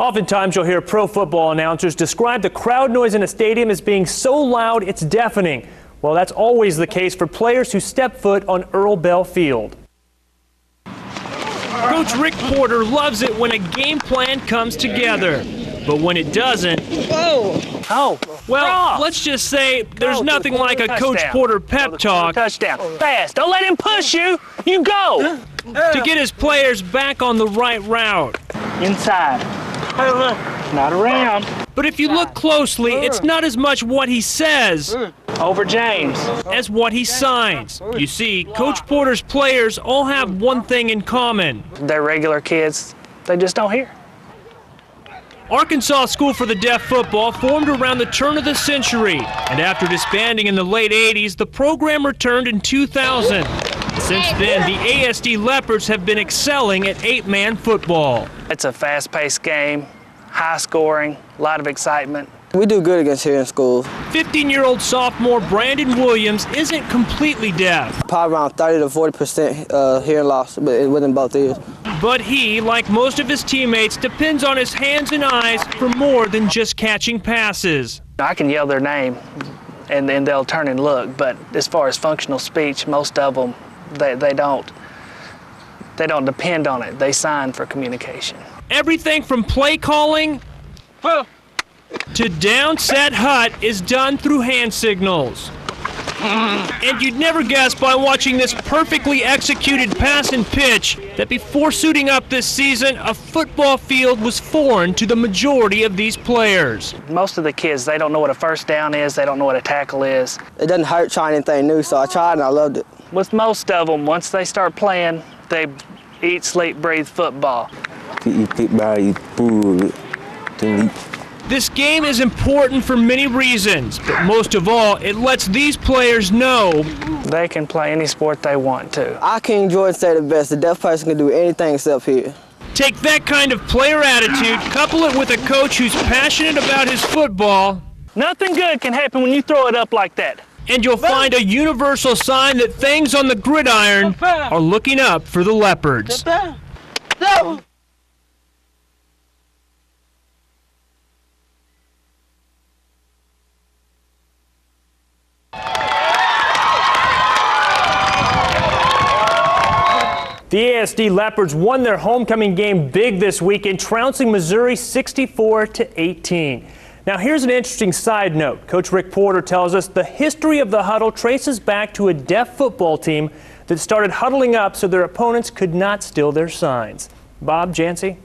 Oftentimes you'll hear pro football announcers describe the crowd noise in a stadium as being so loud it's deafening. Well, that's always the case for players who step foot on Earl Bell Field. Coach Rick Porter loves it when a game plan comes together. But when it doesn't, let's just say there's nothing like a Coach Porter pep talk Touchdown. Fast. Don't let him push you. You go. To get his players back on the right route. Inside. Not around. But if you look closely, it's not as much what he says Over James as what he signs. You see, Coach Porter's players all have one thing in common. They're regular kids. They just don't hear. Arkansas School for the Deaf football formed around the turn of the century, and after disbanding in the late 80s, the program returned in 2000. Since then, the ASD Leopards have been excelling at 8-man football. It's a fast-paced game, high scoring, a lot of excitement. We do good against here in school. 15-year-old sophomore Brandon Williams isn't completely deaf. Probably around 30 to 40% hearing loss, but it within both ears. But he, like most of his teammates, depends on his hands and eyes for more than just catching passes. I can yell their name, and then they'll turn and look, but as far as functional speech, most of them, they don't depend on it. They sign for communication. Everything from play calling to down, set, hut is done through hand signals. And you'd never guess by watching this perfectly executed pass and pitch that before suiting up this season, a football field was foreign to the majority of these players. Most of the kids, they don't know what a first down is, they don't know what a tackle is. It doesn't hurt trying anything new, so I tried and I loved it. With most of them, once they start playing, they eat, sleep, breathe football. This game is important for many reasons, but most of all, it lets these players know they can play any sport they want to. I King Jordan say the best, the deaf person can do anything except hear. Take that kind of player attitude, couple it with a coach who's passionate about his football. Nothing good can happen when you throw it up like that. And you'll find a universal sign that things on the gridiron are looking up for the Leopards. The ASD Leopards won their homecoming game big this weekend, trouncing Missouri 64-18. Now here's an interesting side note. Coach Rick Porter tells us the history of the huddle traces back to a deaf football team that started huddling up so their opponents could not steal their signs. Bob, Jancy?